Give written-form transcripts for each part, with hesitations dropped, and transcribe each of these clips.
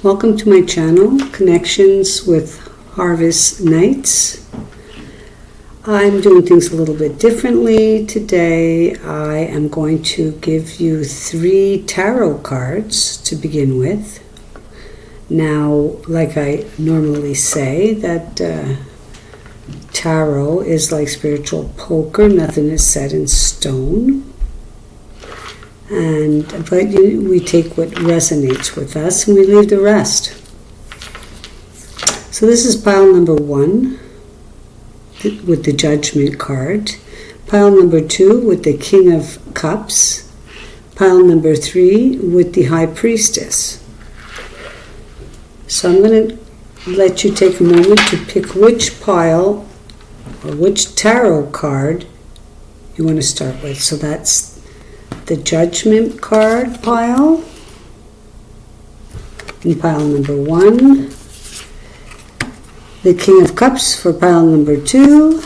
Welcome to my channel, Connections with Harvest Nights. I'm doing things a little bit differently. Today I am going to give you 3 tarot cards to begin with. Now, like I normally say, that tarot is like spiritual poker. Nothing is set in stone. But we take what resonates with us and we leave the rest. So this is pile number 1 with the Judgment card. Pile number 2 with the King of Cups. Pile number 3 with the High Priestess. So I'm going to let you take a moment to pick which pile or which tarot card you want to start with. So that's the Judgment card pile, in pile number 1, the King of Cups for pile number 2,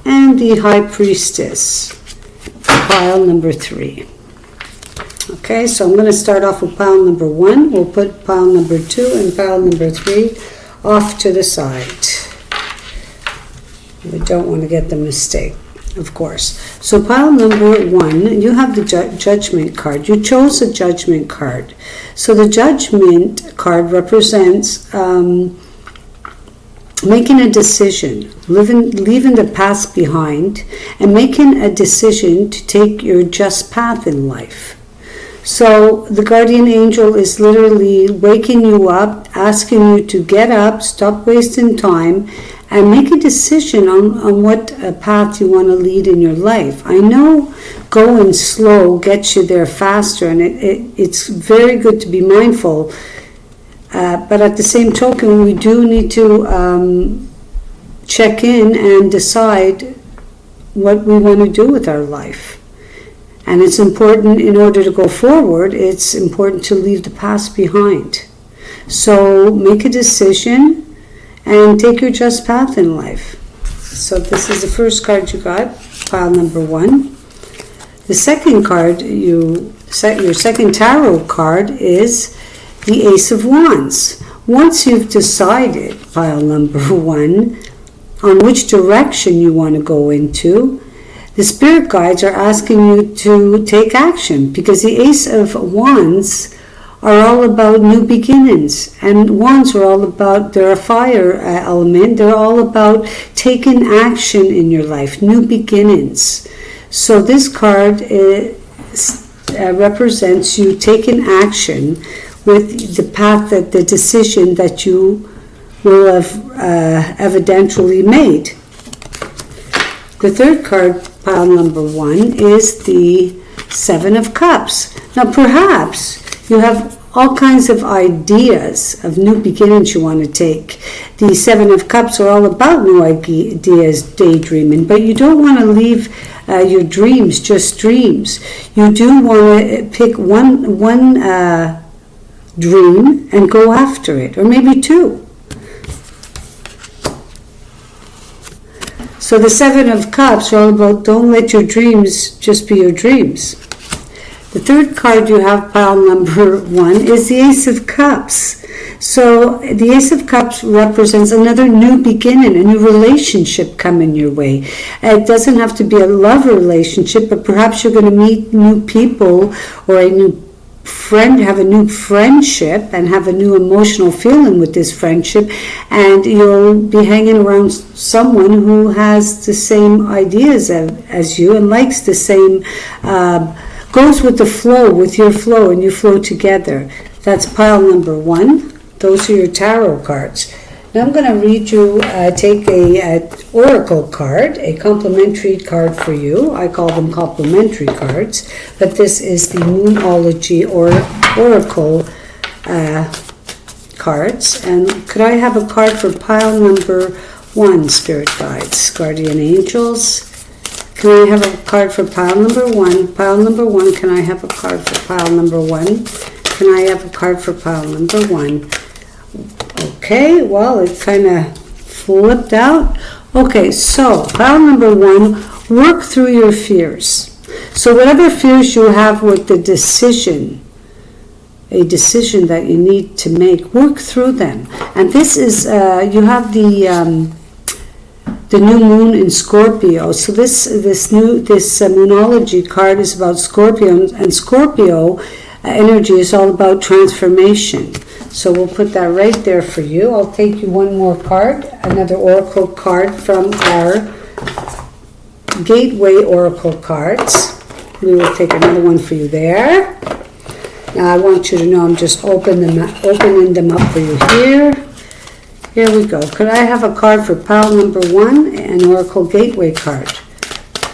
and the High Priestess for pile number 3. Okay, so I'm going to start off with pile number 1. We'll put pile number 2 and pile number 3 off to the side. We don't want to get the mistake, of course. So pile number 1, you have the Judgment card. You chose a Judgment card. So the Judgment card represents making a decision, leaving the past behind, and making a decision to take your just path in life. So the guardian angel is literally waking you up, asking you to get up, stop wasting time, and make a decision on what path you want to lead in your life. I know going slow gets you there faster, and it's very good to be mindful. But at the same token, we do need to check in and decide what we want to do with our life. And it's important, in order to go forward, it's important to leave the past behind. So make a decision and take your just path in life. So this is the first card you got, pile number 1. The second card, your second tarot card is the Ace of Wands. Once you've decided, pile number 1, on which direction you want to go into, the spirit guides are asking you to take action, because the Ace of Wands are all about new beginnings, and wands are all about, they're a fire element, they're all about taking action in your life, new beginnings. So this card represents you taking action with the path, that the decision that you will have evidently made. The third card, pile number 1, is the 7 of Cups. Now perhaps you have all kinds of ideas of new beginnings you want to take. The 7 of Cups are all about new ideas, daydreaming, but you don't want to leave your dreams just dreams. You do want to pick one dream and go after it, or maybe 2. So the 7 of Cups are all about, don't let your dreams just be your dreams. The third card you have, pile number 1, is the Ace of Cups. So the Ace of Cups represents another new beginning, a new relationship coming your way. It doesn't have to be a love relationship, but perhaps you're going to meet new people, or a new friend, have a new friendship, and have a new emotional feeling with this friendship, and you'll be hanging around someone who has the same ideas as you, and likes the same, goes with the flow, with your flow, and you flow together. That's pile number 1. Those are your tarot cards. Now I'm going to read you, take a oracle card, a complimentary card for you. I call them complimentary cards, but this is the Moonology or oracle cards. And could I have a card for pile number 1, spirit guides, guardian angels? Can I have a card for pile number 1? Pile number 1, can I have a card for pile number 1? Can I have a card for pile number 1? Okay, well, it kind of flipped out. Okay, so pile number 1, work through your fears. So whatever fears you have with the decision a decision that you need to make, work through them. And this is, you have the new moon in Scorpio. So this Moonology card is about Scorpio, and Scorpio energy is all about transformation. So we'll put that right there for you. I'll take you one more card, another oracle card from our Gateway Oracle cards. We will take another one for you there. Now I want you to know I'm just opening them up for you here. Here we go. Could I have a card for pile number 1, an Oracle Gateway card?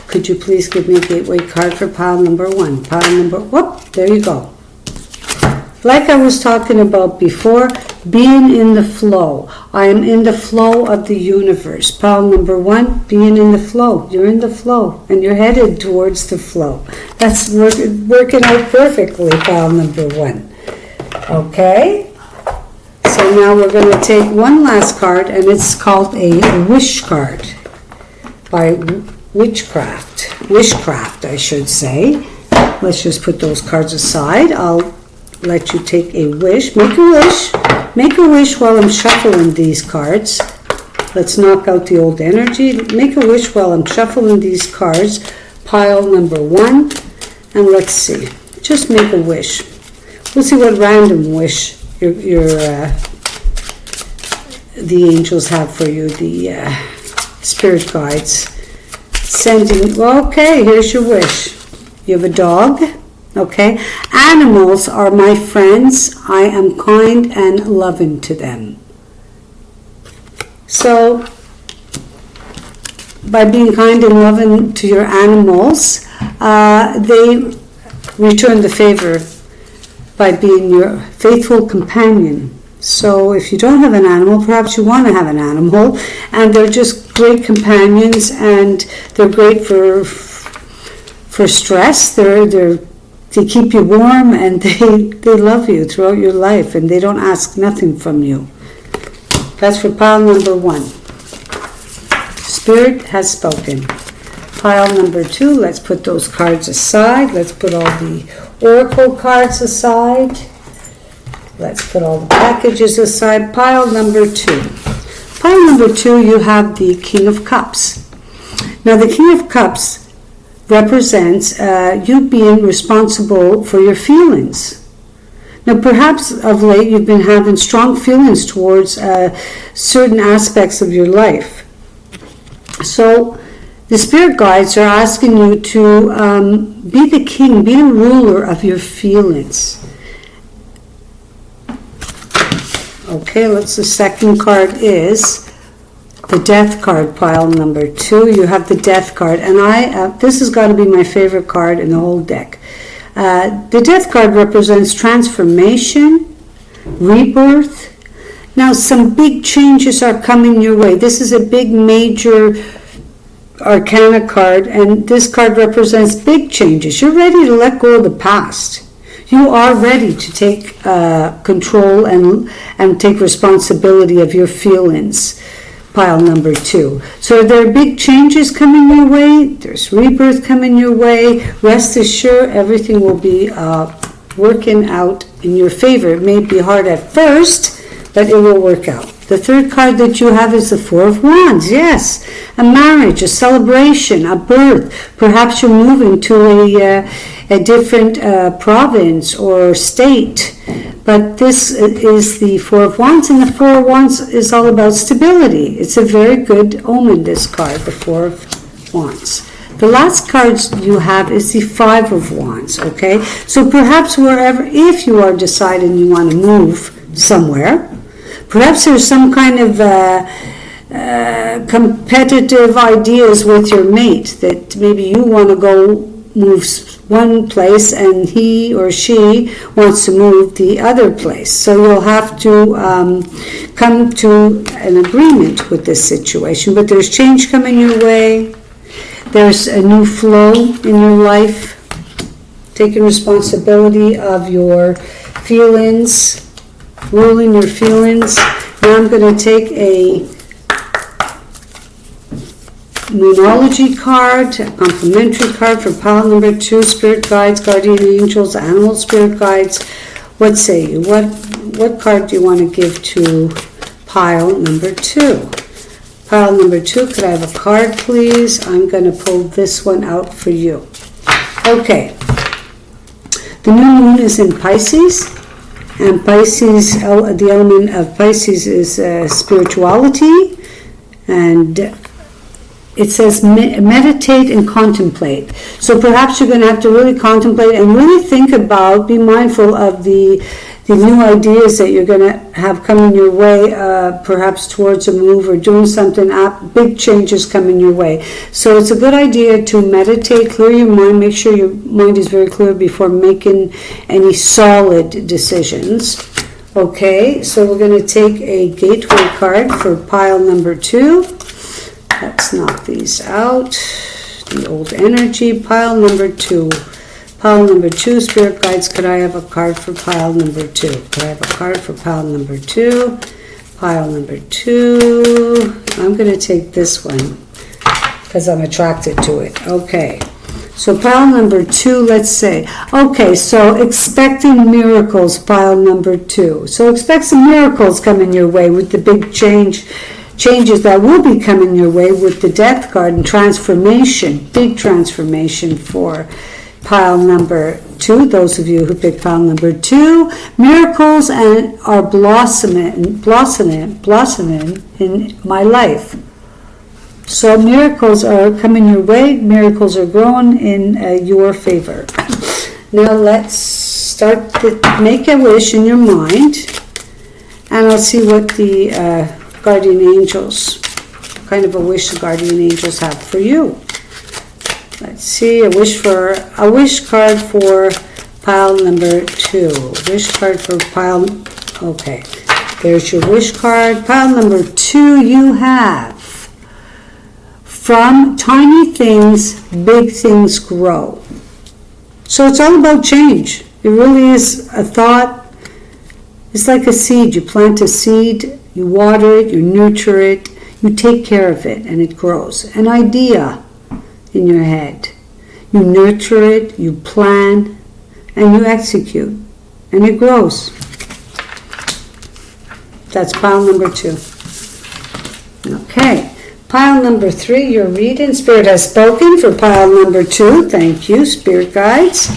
Could you please give me a Gateway card for pile number 1? There you go. Like I was talking about before, being in the flow. I am in the flow of the universe. Pile number 1, being in the flow. You're in the flow, and you're headed towards the flow. That's working out perfectly, pile number 1. Okay? So now we're going to take one last card, and it's called a wish card by Wishcraft, I should say. Let's just put those cards aside. I'll let you take a wish. Make a wish while I'm shuffling these cards. Let's knock out the old energy. Make a wish while I'm shuffling these cards. Pile number 1, and let's see. Just make a wish. We'll see what random wish the angels have for you, the spirit guides. Okay, here's your wish. You have a dog. Okay, animals are my friends. I am kind and loving to them. So, by being kind and loving to your animals, they return the favor by being your faithful companion. So, if you don't have an animal, perhaps you want to have an animal, and they're just great companions, and they're great for stress. They keep you warm, and they love you throughout your life, and they don't ask nothing from you. That's for pile number 1. Spirit has spoken. Pile number 2, let's put those cards aside. Let's put all the oracle cards aside. Let's put all the packages aside. Pile number 2. Pile number 2, you have the King of Cups. Now the King of Cups represents you being responsible for your feelings. Now perhaps of late you've been having strong feelings towards certain aspects of your life. So the spirit guides are asking you to be the king, be the ruler of your feelings. Okay, the second card is the Death card, pile number 2. You have the Death card, and this has got to be my favorite card in the whole deck. The Death card represents transformation, rebirth. Now, some big changes are coming your way. This is a big, major arcana card, and this card represents big changes. You're ready to let go of the past. You are ready to take control and take responsibility of your feelings. Pile number 2. So there are big changes coming your way. There's rebirth coming your way. Rest assured, everything will be working out in your favor. It may be hard at first, but it will work out. The third card that you have is the Four of Wands. Yes, a marriage, a celebration, a birth. Perhaps you're moving to a different province or state. But this is the Four of Wands, and the Four of Wands is all about stability. It's a very good omen, this card, the Four of Wands. The last cards you have is the Five of Wands, okay? So perhaps wherever, if you are deciding you want to move somewhere, perhaps there's some kind of competitive ideas with your mate that maybe you want to go move one place and he or she wants to move the other place. So you'll have to come to an agreement with this situation. But there's change coming your way. There's a new flow in your life. Taking responsibility of your feelings, ruling your feelings. Now I'm going to take a Moonology card, a complimentary card for pile number 2, Spirit Guides, Guardian Angels, Animal Spirit Guides. What say you? What card do you want to give to pile number 2? Pile number 2, could I have a card, please? I'm going to pull this one out for you. Okay. The new moon is in Pisces, and Pisces, the element of Pisces is spirituality, and it says meditate and contemplate. So perhaps you're going to have to really contemplate and really think about, be mindful of the new ideas that you're going to have coming your way, perhaps towards a move or doing something, big changes coming your way. So it's a good idea to meditate, clear your mind, make sure your mind is very clear before making any solid decisions. Okay, so we're going to take a gateway card for pile number 2. Let's knock these out. The old energy, pile number 2. Pile number 2, Spirit Guides, could I have a card for pile number 2? Could I have a card for pile number 2? Pile number 2. I'm going to take this one because I'm attracted to it. Okay. So pile number 2, let's say. Okay, so expecting miracles, pile number 2. So expect some miracles coming your way with the big changes that will be coming your way with the Death card and transformation, big transformation for pile number 2, those of you who picked pile number 2, miracles and are blossoming in my life. So miracles are coming your way, miracles are growing in your favor. Now let's start to make a wish in your mind, and I'll see what the guardian angels, what kind of a wish the guardian angels have for you. Let's see, a wish card for pile number 2. Wish card for pile, okay. There's your wish card. Pile number 2, you have, from tiny things, big things grow. So it's all about change. It really is a thought. It's like a seed. You plant a seed, you water it, you nurture it, you take care of it, and it grows. An idea in your head. You nurture it, you plan, and you execute, and it grows. That's pile number 2. Okay, pile number 3, your reading. Spirit has spoken for pile number 2. Thank you, Spirit Guides.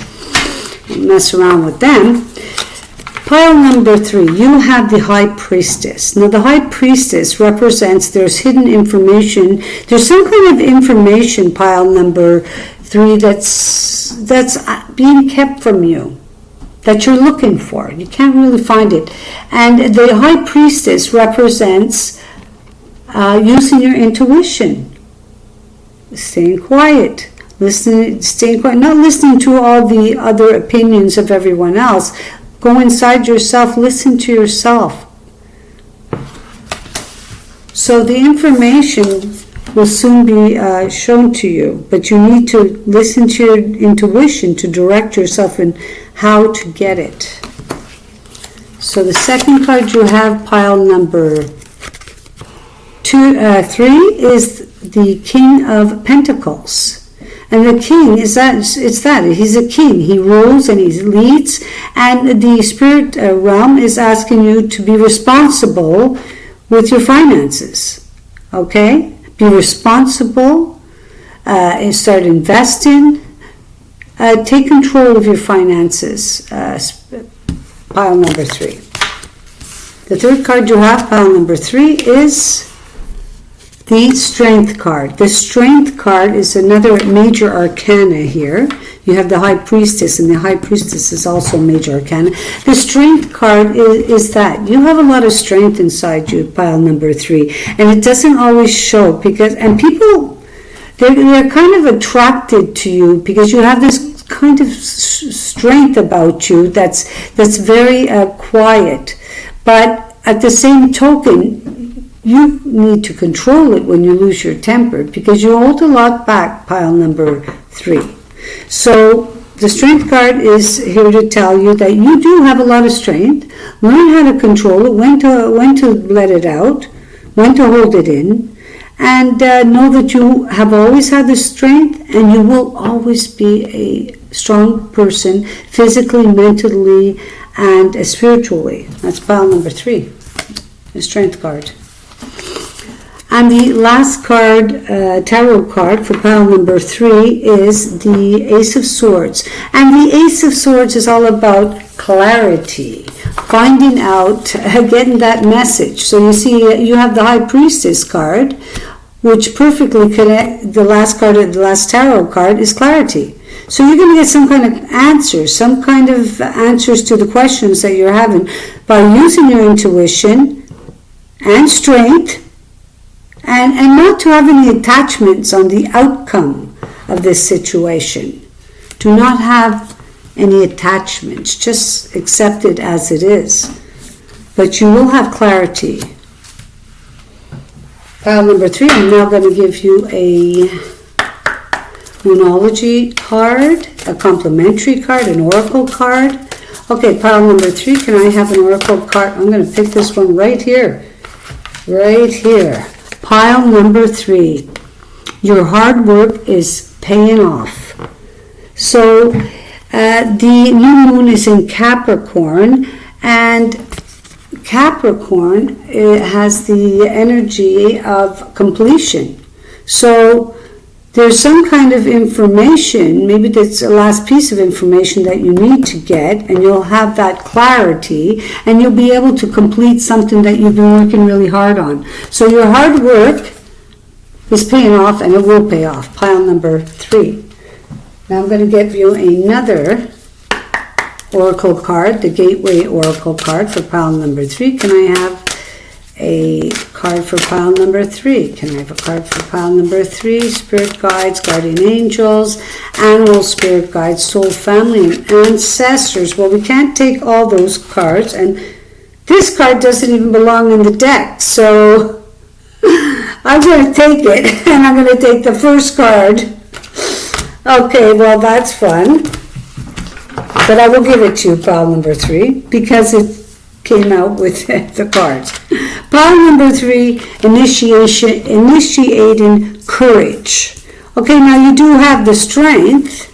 Don't mess around with them. Pile number 3, you have the High Priestess. Now the High Priestess represents there's hidden information. There's some kind of information, pile number 3, that's being kept from you, that you're looking for. You can't really find it. And the High Priestess represents using your intuition, staying quiet, staying quiet, not listening to all the other opinions of everyone else. Go inside yourself, listen to yourself. So the information will soon be shown to you, but you need to listen to your intuition to direct yourself in how to get it. So the second card you have, pile number 3, is the King of Pentacles. And the king is he's a king. He rules and he leads. And the spirit realm is asking you to be responsible with your finances. Okay? Be responsible. And start investing. Take control of your finances. Pile number 3. The third card you have, pile number 3, is the Strength card. The Strength card is another major arcana here. You have the High Priestess, and the High Priestess is also a major arcana. The Strength card is that you have a lot of strength inside you, pile number 3, and it doesn't always show and people, they're kind of attracted to you because you have this kind of strength about you that's very quiet, but at the same token, you need to control it when you lose your temper because you hold a lot back, pile number 3. So the Strength card is here to tell you that you do have a lot of strength. Learn how to control it, when to let it out, when to hold it in, and know that you have always had the strength and you will always be a strong person physically, mentally, and spiritually. That's pile number 3, the Strength card. And the last card, tarot card for pile number 3 is the Ace of Swords. And the Ace of Swords is all about clarity, finding out, getting that message. So you see, you have the High Priestess card, which perfectly connect, the last card of the last tarot card is clarity. So you're going to get some kind of answers, to the questions that you're having by using your intuition and strength, and not to have any attachments on the outcome of this situation. Do not have any attachments, just accept it as it is. But you will have clarity. Pile number 3, I'm now going to give you a Moonology card, a complementary card, an Oracle card. Okay, pile number 3, can I have an Oracle card? I'm going to pick this one right here. Right here. Pile number 3. Your hard work is paying off. So the new moon is in Capricorn, and Capricorn has the energy of completion. So there's some kind of information, maybe that's the last piece of information that you need to get, and you'll have that clarity, and you'll be able to complete something that you've been working really hard on. So your hard work is paying off, and it will pay off. Pile number 3. Now I'm going to give you another Oracle card, the Gateway Oracle card for pile number 3. Can I have a card for pile number 3? Can I have a card for pile number 3? Spirit guides, guardian angels, animal spirit guides, soul family, and ancestors. Well, we can't take all those cards, and this card doesn't even belong in the deck, so I'm going to take it, and I'm going to take the first card. Okay, well, that's fun. But I will give it to you, pile number 3, because it came out with the cards. Pile number 3, initiating courage. Okay, now you do have the strength.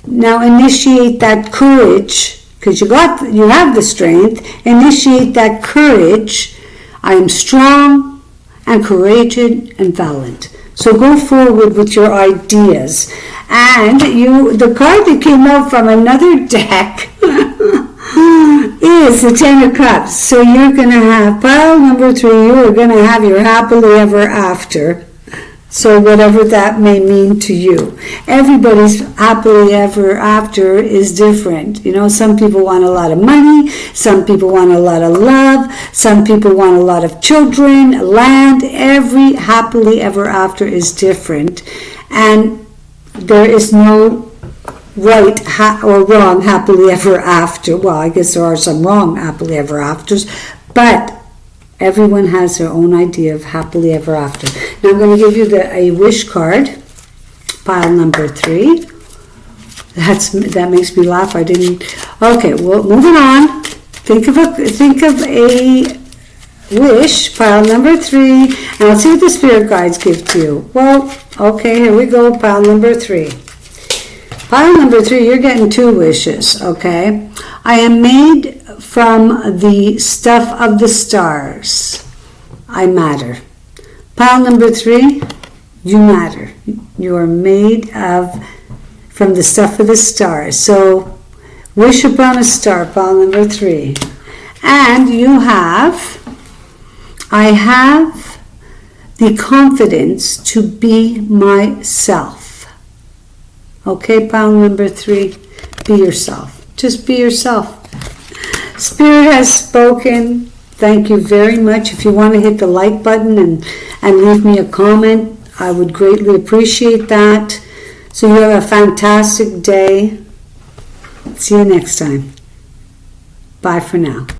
Now initiate that courage, because you have the strength. Initiate that courage. I am strong and courageous and valiant. So go forward with your ideas. And the card that came out from another deck is the 10 of Cups. So you're going to have pile number 3, you are going to have your happily ever after. So whatever that may mean to you. Everybody's happily ever after is different. You know, some people want a lot of money, some people want a lot of love, some people want a lot of children, land. Every happily ever after is different. And there is no right or wrong happily ever after. Well, I guess there are some wrong happily ever afters, but everyone has their own idea of happily ever after. Now I'm going to give you a wish card, pile number 3. That makes me laugh. I didn't. Okay, well, moving on. Think of a wish, pile number 3, and I'll see what the spirit guides give to you. Well, okay, here we go, pile number 3. Pile number 3, you're getting 2 wishes, okay? I am made from the stuff of the stars. I matter. Pile number 3, you matter. You are made from the stuff of the stars. So, wish upon a star, pile number 3. And I have the confidence to be myself. Okay, pile number 3, be yourself. Just be yourself. Spirit has spoken. Thank you very much. If you want to hit the like button and leave me a comment, I would greatly appreciate that. So you have a fantastic day. See you next time. Bye for now.